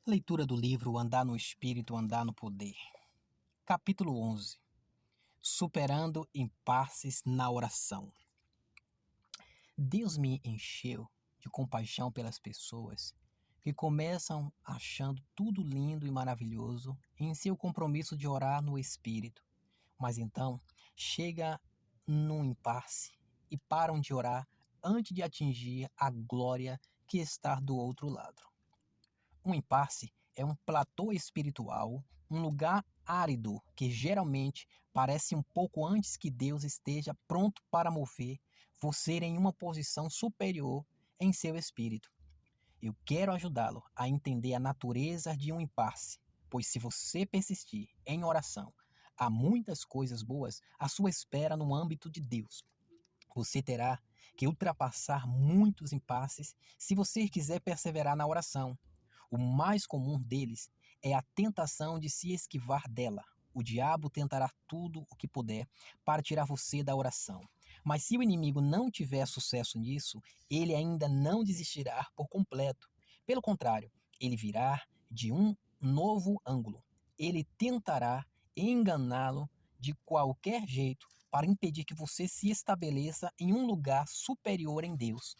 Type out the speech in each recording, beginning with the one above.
Leitura do livro Andar no Espírito, Andar no Poder. Capítulo 11. Superando impasses na oração. Deus me encheu de compaixão pelas pessoas que começam achando tudo lindo e maravilhoso em seu compromisso de orar no Espírito, mas então chega num impasse e param de orar antes de atingir a glória que está do outro lado. Um impasse é um platô espiritual, um lugar árido que geralmente parece um pouco antes que Deus esteja pronto para mover você em uma posição superior em seu espírito. Eu quero ajudá-lo a entender a natureza de um impasse, pois se você persistir em oração, há muitas coisas boas à sua espera no âmbito de Deus. Você terá que ultrapassar muitos impasses se você quiser perseverar na oração. O mais comum deles é a tentação de se esquivar dela. O diabo tentará tudo o que puder para tirar você da oração. Mas se o inimigo não tiver sucesso nisso, ele ainda não desistirá por completo. Pelo contrário, ele virá de um novo ângulo. Ele tentará enganá-lo de qualquer jeito para impedir que você se estabeleça em um lugar superior em Deus.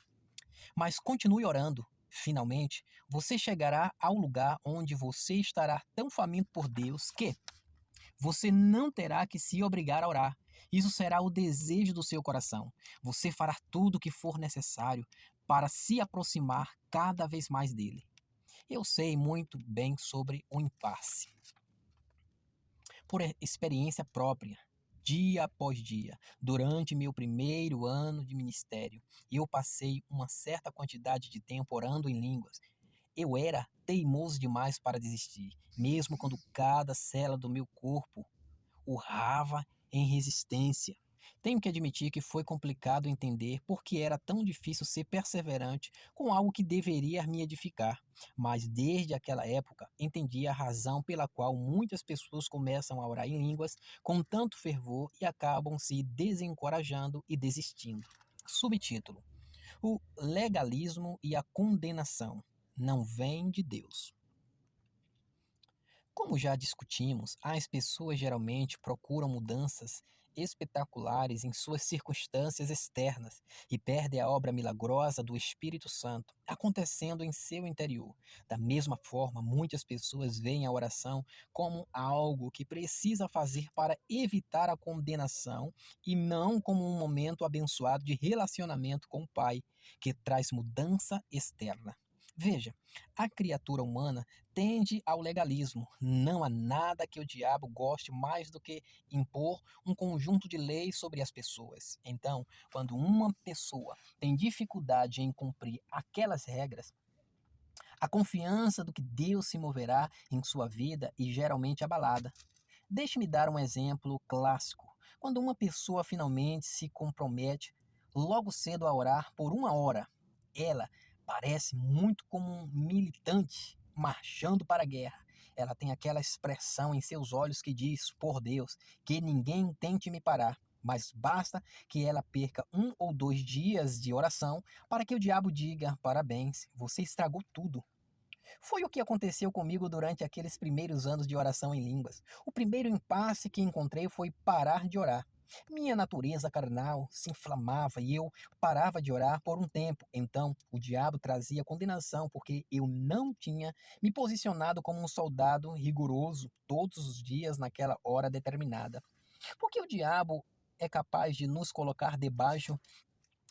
Mas continue orando. Finalmente, você chegará ao lugar onde você estará tão faminto por Deus que você não terá que se obrigar a orar. Isso será o desejo do seu coração. Você fará tudo o que for necessário para se aproximar cada vez mais dele. Eu sei muito bem sobre o impasse. Por experiência própria, dia após dia, durante meu primeiro ano de ministério, eu passei uma certa quantidade de tempo orando em línguas. Eu era teimoso demais para desistir, mesmo quando cada célula do meu corpo urrava em resistência. Tenho que admitir que foi complicado entender por que era tão difícil ser perseverante com algo que deveria me edificar, mas desde aquela época entendi a razão pela qual muitas pessoas começam a orar em línguas com tanto fervor e acabam se desencorajando e desistindo. Subtítulo: O legalismo e a condenação não vêm de Deus. Como já discutimos, as pessoas geralmente procuram mudanças espetaculares em suas circunstâncias externas e perdem a obra milagrosa do Espírito Santo acontecendo em seu interior. Da mesma forma, muitas pessoas veem a oração como algo que precisa fazer para evitar a condenação e não como um momento abençoado de relacionamento com o Pai, que traz mudança externa. Veja, a criatura humana tende ao legalismo. Não há nada que o diabo goste mais do que impor um conjunto de leis sobre as pessoas. Então, quando uma pessoa tem dificuldade em cumprir aquelas regras, a confiança do que Deus se moverá em sua vida é geralmente abalada. Deixe-me dar um exemplo clássico. Quando uma pessoa finalmente se compromete logo cedo a orar por uma hora, ela parece muito como um militante marchando para a guerra. Ela tem aquela expressão em seus olhos que diz, por Deus, que ninguém tente me parar. Mas basta que ela perca 1 ou 2 dias de oração para que o diabo diga, parabéns, você estragou tudo. Foi o que aconteceu comigo durante aqueles primeiros anos de oração em línguas. O primeiro impasse que encontrei foi parar de orar. Minha natureza carnal se inflamava e eu parava de orar por um tempo. Então, o diabo trazia condenação porque eu não tinha me posicionado como um soldado rigoroso todos os dias naquela hora determinada. Porque o diabo é capaz de nos colocar debaixo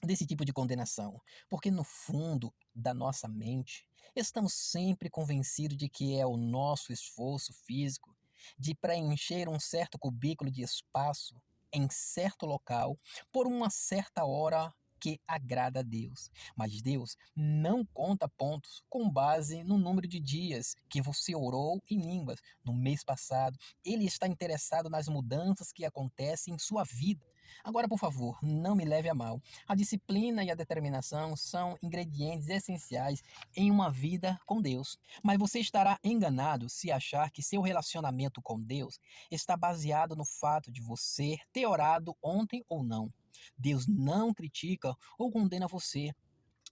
desse tipo de condenação, porque no fundo da nossa mente estamos sempre convencidos de que é o nosso esforço físico de preencher um certo cubículo de espaço em certo local por uma certa hora que agrada a Deus. Mas Deus não conta pontos com base no número de dias que você orou em línguas no mês passado. Ele está interessado nas mudanças que acontecem em sua vida. Agora, por favor, não me leve a mal. A disciplina e a determinação são ingredientes essenciais em uma vida com Deus. Mas você estará enganado se achar que seu relacionamento com Deus está baseado no fato de você ter orado ontem ou não. Deus não critica ou condena você,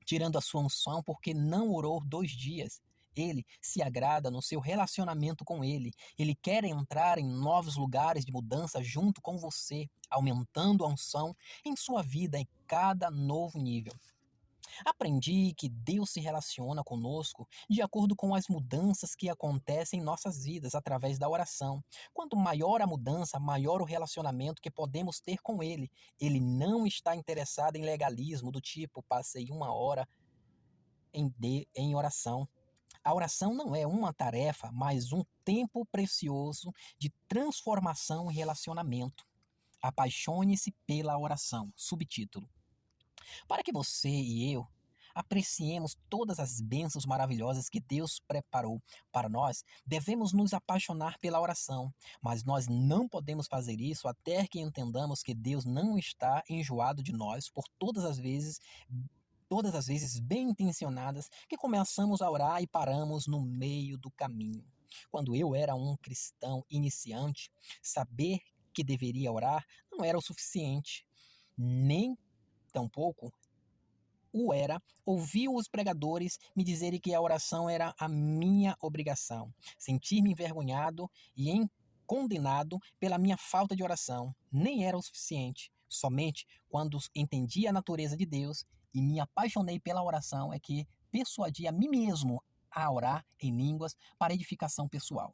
tirando a sua unção porque não orou 2 dias. Ele se agrada no seu relacionamento com Ele. Ele quer entrar em novos lugares de mudança junto com você, aumentando a unção em sua vida em cada novo nível. Aprendi que Deus se relaciona conosco de acordo com as mudanças que acontecem em nossas vidas através da oração. Quanto maior a mudança, maior o relacionamento que podemos ter com Ele. Ele não está interessado em legalismo do tipo, passei 1 hora em oração. A oração não é uma tarefa, mas um tempo precioso de transformação e relacionamento. Apaixone-se pela oração. Subtítulo: para que você e eu apreciemos todas as bênçãos maravilhosas que Deus preparou para nós, devemos nos apaixonar pela oração. Mas nós não podemos fazer isso até que entendamos que Deus não está enjoado de nós por todas as vezes bem intencionadas que começamos a orar e paramos no meio do caminho. Quando eu era um cristão iniciante, saber que deveria orar não era o suficiente, nem tampouco o era ouvir os pregadores me dizerem que a oração era a minha obrigação. Sentir-me envergonhado e condenado pela minha falta de oração nem era o suficiente. Somente quando entendi a natureza de Deus e me apaixonei pela oração é que persuadi a mim mesmo a orar em línguas para edificação pessoal.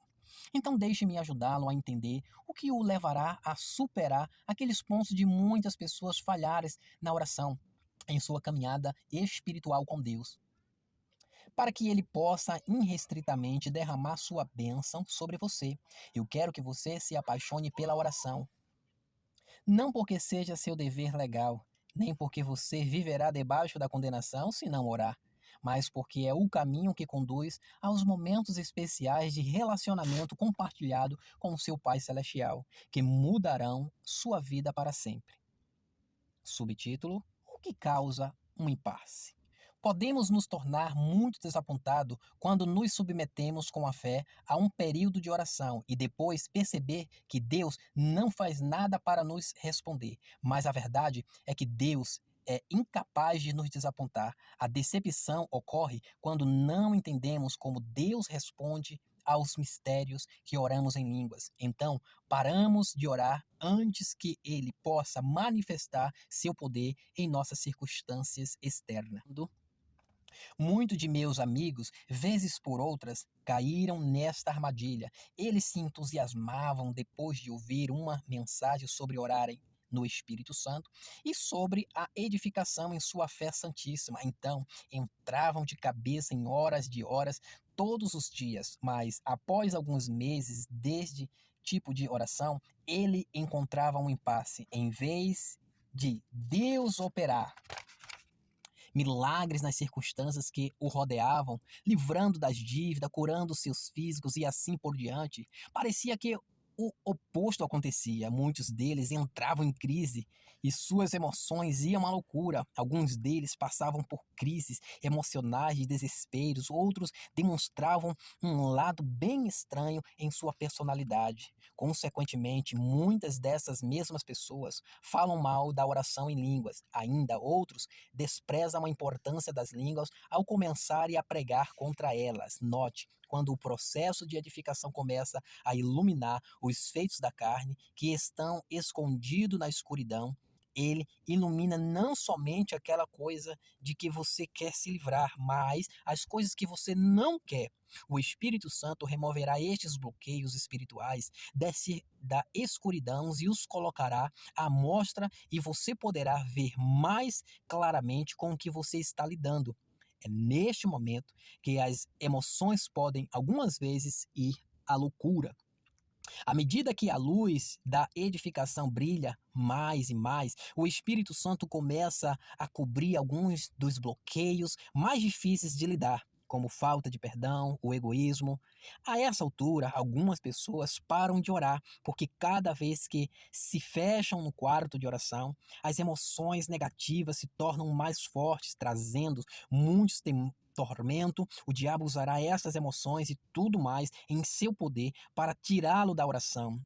Então deixe-me ajudá-lo a entender o que o levará a superar aqueles pontos de muitas pessoas falharem na oração em sua caminhada espiritual com Deus, para que ele possa irrestritamente derramar sua bênção sobre você. Eu quero que você se apaixone pela oração, não porque seja seu dever legal, nem porque você viverá debaixo da condenação se não orar, mas porque é o caminho que conduz aos momentos especiais de relacionamento compartilhado com o seu Pai Celestial, que mudarão sua vida para sempre. Subtítulo: o que causa um impasse? Podemos nos tornar muito desapontados quando nos submetemos com a fé a um período de oração e depois perceber que Deus não faz nada para nos responder. Mas a verdade é que Deus é incapaz de nos desapontar. A decepção ocorre quando não entendemos como Deus responde aos mistérios que oramos em línguas. Então, paramos de orar antes que Ele possa manifestar seu poder em nossas circunstâncias externas. Muitos de meus amigos, vezes por outras, caíram nesta armadilha. Eles se entusiasmavam depois de ouvir uma mensagem sobre orarem no Espírito Santo e sobre a edificação em sua fé santíssima. Então, entravam de cabeça em horas de horas todos os dias, mas após alguns meses desde tipo de oração, ele encontrava um impasse. Em vez de Deus operar milagres nas circunstâncias que o rodeavam, livrando das dívidas, curando seus físicos e assim por diante. Parecia que o oposto acontecia. Muitos deles entravam em crise e suas emoções iam à loucura. Alguns deles passavam por crises emocionais de desesperos, outros demonstravam um lado bem estranho em sua personalidade. Consequentemente, muitas dessas mesmas pessoas falam mal da oração em línguas. Ainda outros desprezam a importância das línguas ao começarem a pregar contra elas. Note, quando o processo de edificação começa a iluminar os feitos da carne que estão escondidos na escuridão, ele ilumina não somente aquela coisa de que você quer se livrar, mas as coisas que você não quer. O Espírito Santo removerá estes bloqueios espirituais da escuridão e os colocará à mostra e você poderá ver mais claramente com o que você está lidando. É neste momento que as emoções podem, algumas vezes, ir à loucura. À medida que a luz da edificação brilha mais e mais, o Espírito Santo começa a cobrir alguns dos bloqueios mais difíceis de lidar, como falta de perdão, o egoísmo. A essa altura, algumas pessoas param de orar, porque cada vez que se fecham no quarto de oração, as emoções negativas se tornam mais fortes, trazendo muitos tormento. O diabo usará essas emoções e tudo mais em seu poder para tirá-lo da oração,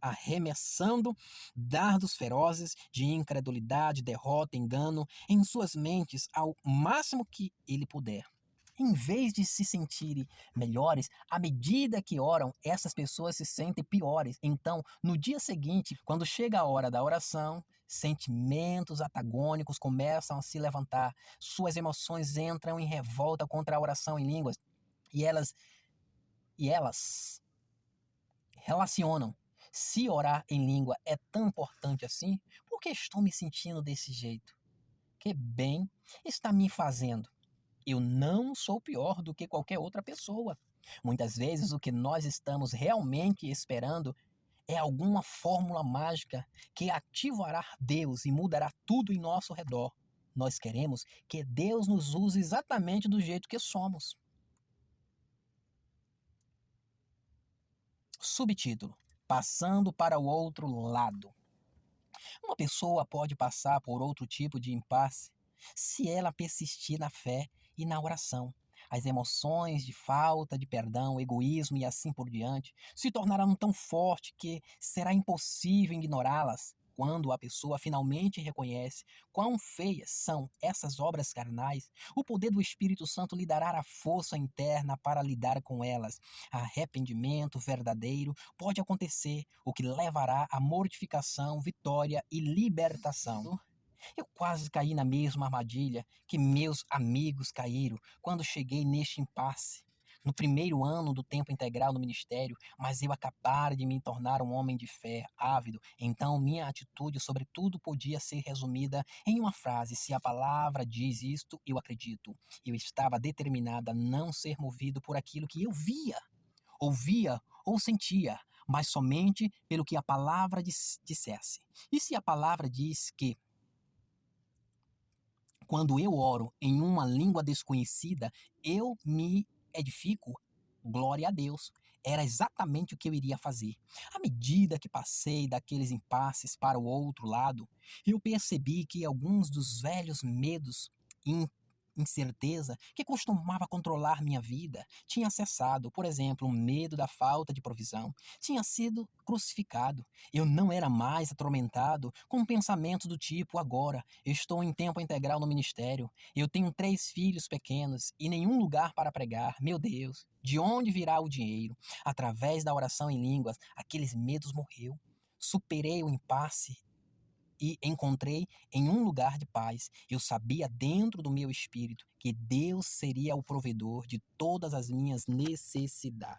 arremessando dardos ferozes de incredulidade, derrota, engano em suas mentes ao máximo que ele puder. Em vez de se sentirem melhores, à medida que oram, essas pessoas se sentem piores. Então, no dia seguinte, quando chega a hora da oração, sentimentos antagônicos começam a se levantar. Suas emoções entram em revolta contra a oração em línguas e elas relacionam. Se orar em língua é tão importante assim, por que estou me sentindo desse jeito? Que bem está me fazendo? Eu não sou pior do que qualquer outra pessoa. Muitas vezes o que nós estamos realmente esperando é alguma fórmula mágica que ativará Deus e mudará tudo em nosso redor. Nós queremos que Deus nos use exatamente do jeito que somos. Subtítulo: Passando para o outro lado. Uma pessoa pode passar por outro tipo de impasse se ela persistir na fé e na oração. As emoções de falta de perdão, egoísmo e assim por diante se tornarão tão fortes que será impossível ignorá-las. Quando a pessoa finalmente reconhece quão feias são essas obras carnais, o poder do Espírito Santo lhe dará a força interna para lidar com elas. Arrependimento verdadeiro pode acontecer, o que levará à mortificação, vitória e libertação. Eu quase caí na mesma armadilha que meus amigos caíram quando cheguei neste impasse. No primeiro ano do tempo integral no ministério, mas eu acabara de me tornar um homem de fé, ávido. Então minha atitude sobre tudo podia ser resumida em uma frase: se a palavra diz isto, eu acredito. Eu estava determinada a não ser movido por aquilo que eu via, ouvia ou sentia, mas somente pelo que a palavra dissesse. E se a palavra diz que quando eu oro em uma língua desconhecida, eu me edifico, glória a Deus. Era exatamente o que eu iria fazer. À medida que passei daqueles impasses para o outro lado, eu percebi que alguns dos velhos medos e incerteza que costumava controlar minha vida tinha cessado. Por exemplo, o medo da falta de provisão tinha sido crucificado. Eu não era mais atormentado com pensamentos do tipo: agora eu estou em tempo integral no ministério, eu tenho 3 filhos pequenos e nenhum lugar para pregar. Meu Deus, de onde virá o dinheiro? Através da oração em línguas, aqueles medos morreu. Superei o impasse e encontrei em um lugar de paz. Eu sabia dentro do meu espírito que Deus seria o provedor de todas as minhas necessidades.